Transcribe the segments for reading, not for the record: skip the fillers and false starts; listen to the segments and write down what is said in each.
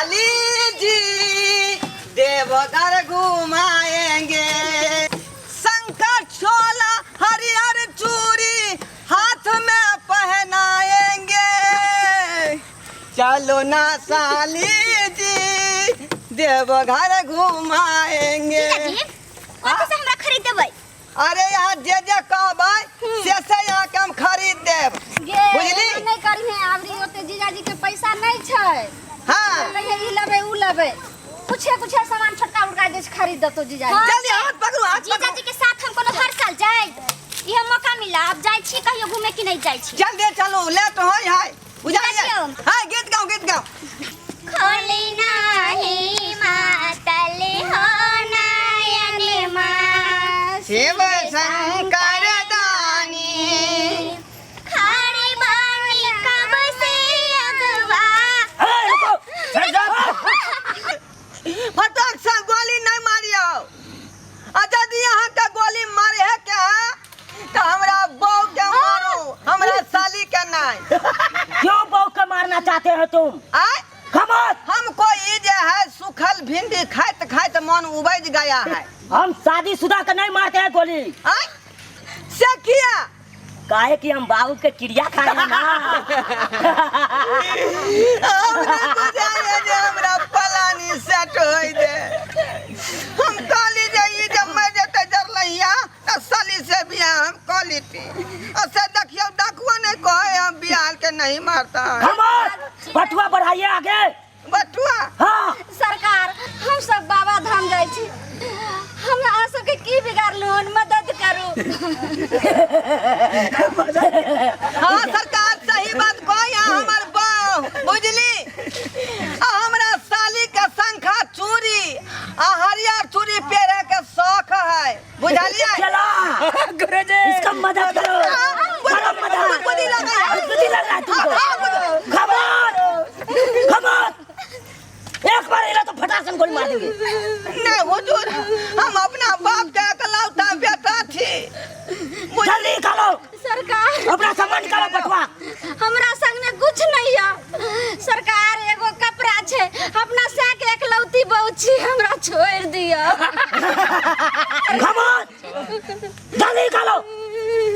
साली जी देवघर घुमाएंगे, शंकर छोला हरिहर चूड़ी हाथ में पहनाएंगे। चलो ना साली जी देवघर घुमाएंगे। हमरा खरीद देबै। अरे यहाँ जे कहबै से यहाँ के हम खरीद देब, बुझली? नहीं करी है आवरी ओते जीजाजी के पैसा नहीं छै। हाँ कहिए ई लेबै उ लेबै, कुछ सामान छोटका उड़का जे खरीद दतो जीजाजी। जल्दी हाथ पकड़ो, हाथ पकड़ो। जीजाजी के साथ हम कोनो हर साल जाय, इहे मौका मिला। अब जाय छी कहियो घूमे कि नहीं जाय छी? जल्दी चलो, लेट होय है बुझाइए। हां गीत गाओ, गीत गाओ। खोली नाही मातल हो नयन मास, शिव शंकर दानी खारी बानी कब से अगवा। फटक से गोली नहीं मारियो। यदि यहाँ का गोली मारे है क्या तो हमरा बहू के मारो, हमरा साली के नहीं। क्यों बहू के मारना चाहते हो तुम? आय हमको ये जो है सूखल भिंडी खाते खाते मन उबज गया है। हम शादीशुदा का नहीं मारते हैं गोली। आय से किया काहे कि हम बाबू के चिड़िया खाए हैं ना। हमरा पलानी सेट होई दे। हम काली जाई जब मैं जते जरलैया त साली से बियाह हम काली थी। असे देखियो डाकुआ ने कहे हम बियाह के नहीं मारता है। बटुआ बढ़ाइए आगे। बटुआ हाँ सरकार हम सब बाबा धाम जाय छी, हम आ सबके की बिगाड़लू, मदद करू। हाँ सरकार सही बात कही हमर बहू, बुझली? हमरा साली के शंखा चूड़ी आ हरियर चूड़ी पेरे के शौक है, बुझलिए? चला गुरुजी इसका मदद करो। बुद्धि लगा तुमको। खबर खबर एक बार इला तो फटासन गोली मार देंगे। नहीं हुजूर, हम अपना बाप के इकलौता बेटा थी। जल्दी निकालो सरकार अपना सामान निकालो। बटुआ हमरा संग में कुछ नहीं है। सरकार एगो कपड़ा छे, अपना साक एकलौती बहू छी, हमरा छोड़ दिया। खबर जल्दी निकालो।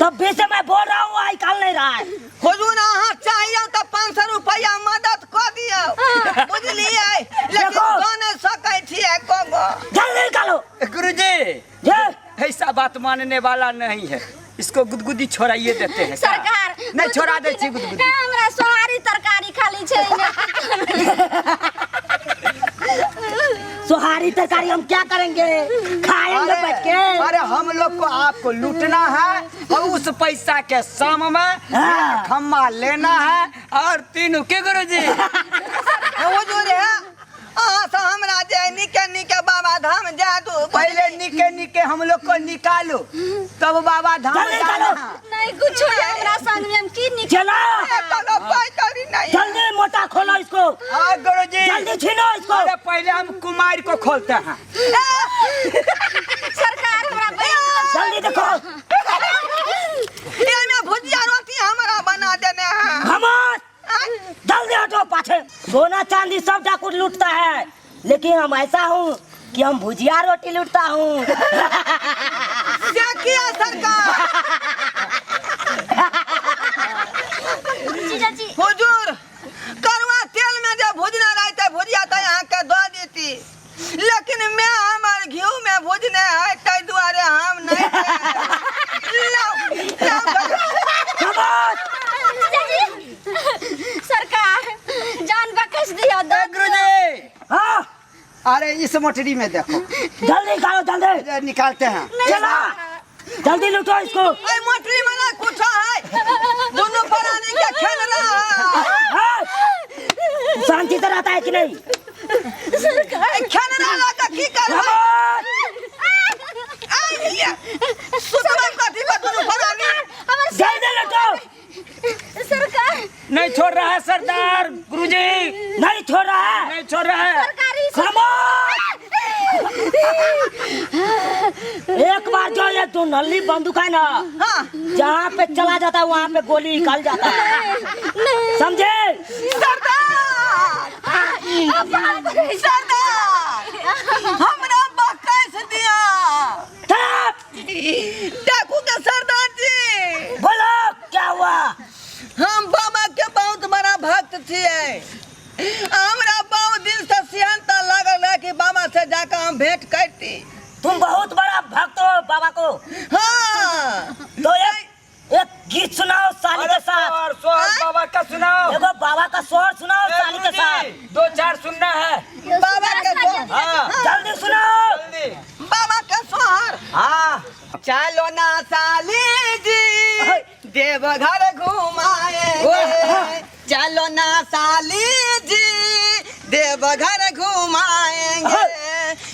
तब भी से मैं बोल रहा हूँ आई काल नहीं रहा है। हुजूर अहाँ चाहिए तो 500 रुपया मदद कर दियो, बुझलिए? लेकिन दोने सकै छिए कोगो। जल्दी निकालो। गुरुजी ये ऐसा बात मानने वाला नहीं है, इसको गुदगुदी छोड़ाइए देते हैं। सरकार नहीं छोड़ा दे छी गुदगुदी। हमरा सोहारी तरकारी खाली छे। सुहारी तरकारी हम क्या करेंगे? खाएंगे बैठ के। अरे हम लोग को आपको लूटना है और उस पैसा के सम में खम्मा लेना है और तीनों के गुरुजी। हुजूर है हमरा जे निके निके बाबा धाम जादू। पहले निके निके हम लोग को निकालो तब बाबा धाम जाना। नहीं कुछ हमरा संग में हम की निकल। चला जल्दी मोटा खोलो इसको। हाँ गुरुजी जल्दी छीनो इसको। अरे पहले हम कुमार को खोलते हैं। सरकार हमरा जल्दी देखो। में भुजिया रोटी हमरा बना देने हैं। खमोश जल्दी हटो पाछे। सोना चांदी सब डाकू लूटता है, लेकिन हम ऐसा हूँ कि हम भुजिया रोटी लूटता हूँ। क्या किया सरकार? हुजूर करुआ तेल में जो भुजना रहते भुजिया तो यहाँ के दो देती, लेकिन मैं हमार घी में भुजने है कई दुआरे हम नहीं। सरकार जान बख्श दिया। गुरुजी हाँ अरे इस मोटरी में देखो। जल्दी निकालो जल्दी निकालते हैं। चला जल्दी लूटो इसको। ए मोटरी में ना कुछ है, दोनों प्राणी के खेल रहा है। शांति से रहता है कि नहीं? सरकार खेल रहा लगा की कर रहा है? सुतवा काठी का दोनों प्राणी जल्दी लूटो। सरकार नहीं छोड़ रहा है सरदार गुरुजी, नहीं छोड़ रहा है। नहीं छोड़ रहा है। सरकारी एक बार जो ये तू नल्ली बंदूक है ना, हाँ जहाँ पे चला जाता है वहाँ पे गोली निकल जाता है, समझे? सरदार सरदार हमरा बकैस दिया डाकू के सरदार जी। बोलो क्या हुआ? हम बाबा के बहुत बड़ा भक्त छिए। हमरा बहुत दिन से सियानता लागल है कि बाबा से जाकर हम भेंट करती। तुम बहुत बड़ा भक्त हो बाबा को। हाँ तो एक गीत सुनाओ साली के साथ। सोहर बाबा का सुनाओ। देखो बाबा का स्वर सुनाओ साली के साथ। 2-4 सुनना है। बाबा के सोहर। हाँ जल्दी सुनाओ। जल्दी। बाबा के सोहर। हाँ चलो ना साली जी देवघर घुमाएंगे। चलो ना साली जी देवघर घुमाएंगे।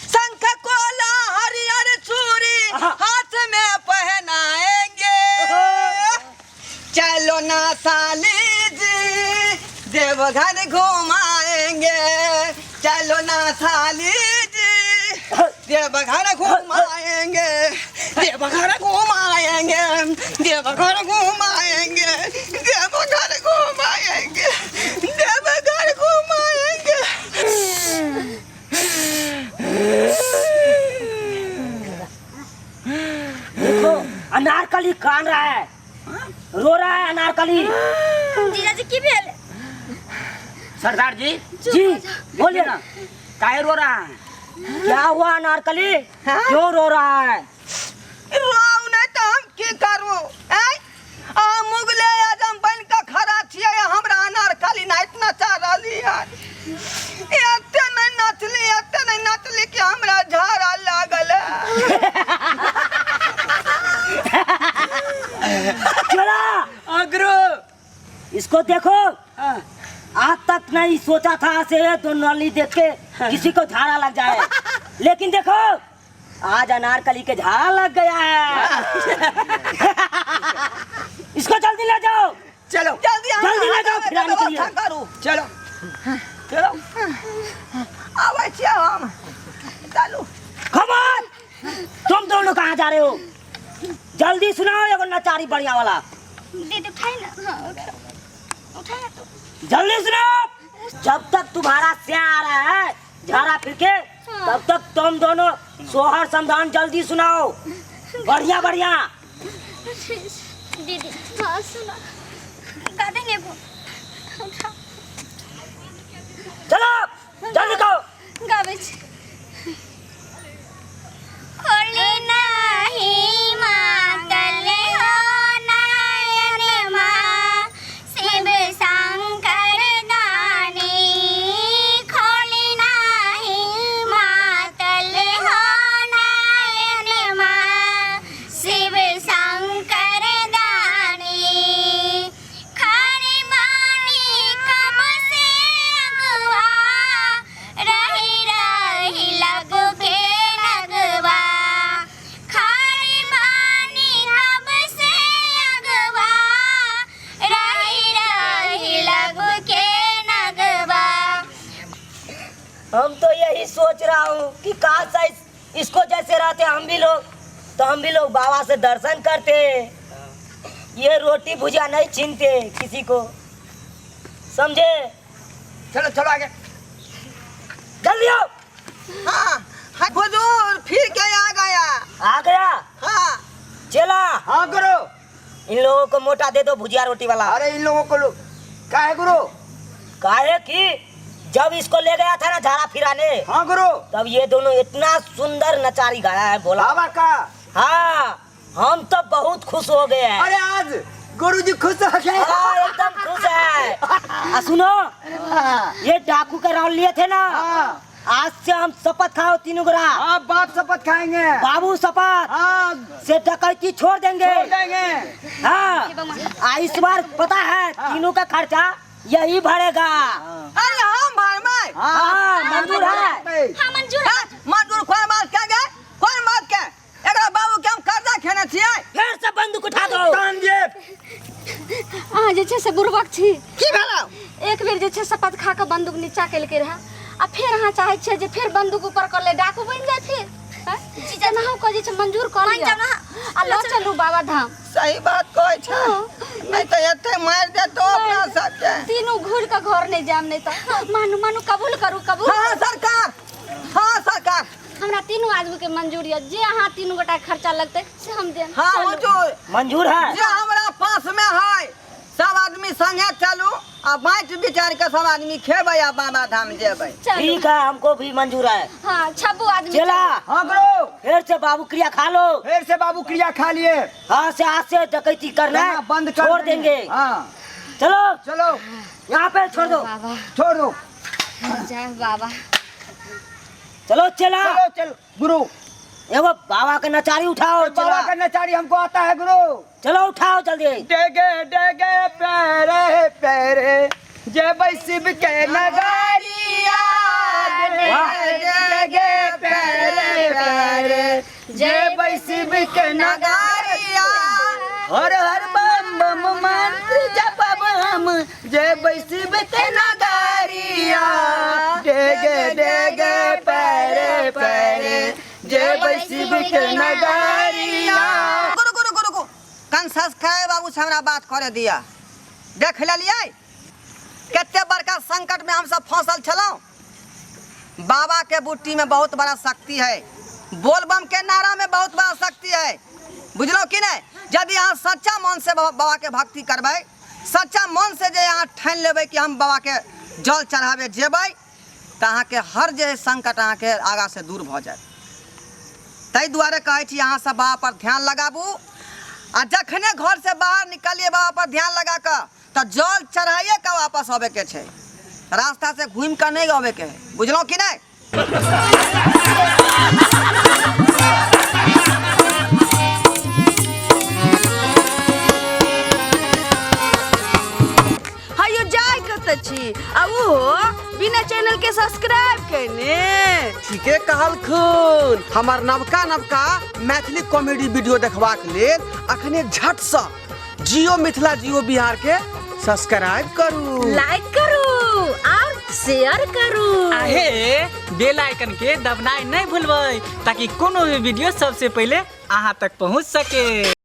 शंख कोला हरिहर चूड़ी हाथ में पहनाएंगे। चलो ना साली जी देवघर घुमाएंगे। चलो ना साली जी देवघर घुमाएंगे। देवघर घुमाएंगे। देवघर घुमाएंगे। देवघर घुमाएंगे। देवघर घुमाएंगे। देखो अनारकली कान रहा है, रो रहा है अनारकली। जीजा जी की भेल? सरदार जी जी बोलिए ना। काहे रो रहा है? क्या हुआ अनारकली? क्यों रो रहा है? राव ने तो हम की करू? मुगले आजम बन के खड़ा छिए। हमरा अनारकली ना इतना चाह रही है। एते नहीं नचली कि हमरा झाड़ा लागल है। चला अग्रो इसको देखो। आज तक नहीं सोचा था ऐसे तो नली देख के किसी को झाड़ा लग जाए, लेकिन देखो आज अनारकली के झाड़ा लग गया है। इसको जल्दी ले जाओ। चलो जल्दी ले जाओ खिलाने के लिए। करू चलो चलो। आवे छिए हम। चलो खबर तुम दोनों कहाँ जा रहे हो? जल्दी सुनाओ एगो नचारी बढ़िया वाला। दीदी उठाई ना। हाँ उठाया तो। जल्दी सुनाओ। जब तक तुम्हारा स्या आ रहा है झाड़ा फिर के, तब तक तुम दोनों सोहर समधान जल्दी सुनाओ बढ़िया बढ़िया। दीदी हाँ सुना गा देंगे वो। उठा चलो जल्दी कहो। गावे छी। खोले नाही मातल हो नयन माँ शिव शंकर दानी। खोले नाही मातल हो नयन माँ शिव शंकर दानी। खारे बानी कब से अगवा रही रही लग के लगवा। खारे बानी कब से अगवा रही रही लग के लगवा। हम तो यही सोच रहा हूँ कि काश इसको जैसे रहते हम भी लोग, तो हम भी लोग बाबा से दर्शन करते, ये रोटी भुजिया नहीं छीनते किसी को, समझे? चलो चलो आगे। जल्दी आओ। हाँ हुजूर फिर के आ गया। आ गया हाँ चला। हाँ गुरु। इन लोगों को मोटा दे दो भुजिया रोटी वाला। अरे इन लोगों को काहे गुरु? काहे कि जब इसको ले गया था ना झाड़ा फिराने, हाँ गुरु। तब ये दोनों इतना सुंदर नचारी गाया है बोला। बाबा का। हाँ हम तो बहुत खुश हो गए हैं। अरे आज गुरुजी खुश हो गए। हाँ एकदम खुश है। सुनो ये डाकू के राउंड लिए थे ना, हाँ आज से हम शपथ खाओ तीनों गोरा। हाँ बाप शपथ खाएंगे। बाबू शपथ हाँ से डकैती छोड़ देंगे। छोड़ देंगे। हाँ इस बार पता है तीनों का खर्चा यही भरेगा। अरे हम भाई मैं। हाँ मंजूर है। हाँ मंजूर है। मजदूर खोल मार के गए खोल मार के एकरा बाबू के हम कर्जा खेने छिए। फिर से बंदूक उठा दो। अहाँ जे छै से बुर्बक छी। की भेलौ? एक बेर जे छै शपथ खा के बंदूक नीचा केलकै रहा आ फिर अहाँ चाहे छियै जे फिर बंदूक ऊपर कर ले डाकू बन जाए फिर। हाँ? जीजा एनाहु कह जे मंजूर कर लिया आ लो चलू बाबा धाम। सही बात कहै छ, नहीं तो एते मार दे तो अपना सबके। तीनों घूर के घर नहीं जाम, नहीं तो मानू कबूल करू कबूल। हाँ सरकार, हाँ सरकार, हमरा तीनों आदमी के मंजूरी है, जे अहाँ तीनों गोटा खर्चा लगते से हम देम। हाँ हुजूर मंजूर है। जे हमरा पास में है सब आदमी संगे चलू आ बाँट विचार के सब आदमी खेबै आ बाबा धाम जेबै। ठीक है, हमको भी मंजूर है। हाँ 26 आदमी चला हाँ गुरु, फिर से बाबू क्रिया खा लो। फिर से बाबू क्रिया खा लिए। हाँ से आज से डकैती करना है, बंद कर छोड़ देंगे। हाँ चलो चलो, यहाँ पे छोड़ दो, बाबा छोड़ दो। जय बाबा। चलो चला। चलो चलो गुरु, एगो बाबा का नचारी उठाओ। बाबा का नचारी हमको आता है गुरु। चलो उठाओ जल्दी। डेगे डेगे पैरे पैरे जय शिव के नगारिया, डेगे पैरे पैरे जय शिव के नगारिया, हर हर बम बम मंत्र जप बम जय शिव के नगारिया, डेगे डेगे पैरे पैरे जय शिव के नगारिया। गुरु गुरु गुरु गुरु कन सब्सक्राइब बाबू से हमरा बात करे दिया। देख लियै केते बड़का संकट में हम सब फंसल छलौ। बाबा के बुट्टी में बहुत बड़ा शक्ति है, बोलबम के नारा में बहुत बड़ा शक्ति है, बुझलो कि नहीं। यदि यहाँ सच्चा मन से बाबा के भक्ति करबै, सच्चा मन से जे यहाँ ठान लेबै कि हम बाबा के जल चढ़ावे जेबै, तो अहाँ के हर जे संकट अहाँ के आगा से दूर भ जाए। ताहि दुआरे कहै छी अहाँ सब बाबा पर ध्यान लगाबू आ जखने घर से बाहर निकलिए बाबा पर ध्यान लगा कर तो जल चढ़ाइए के वापस आवे के छै, रास्ता से घूम कर नहीं आवे के है, बुझलो कि नहीं। हायो जाय कत छी आ वो बिना चैनल के सब्सक्राइब करने। ठीके कहलखुन, हमार नवका नवका मैथिली कॉमेडी वीडियो देखबाक लेल अखने झट से जियो मिथिला जियो बिहार के सब्सक्राइब करू, लाइक करू और शेयर करू। आहे बेल आइकन के दबनाई नहीं भूलबै ताकि कोनो भी वीडियो सबसे पहले अहाँ तक पहुंच सके।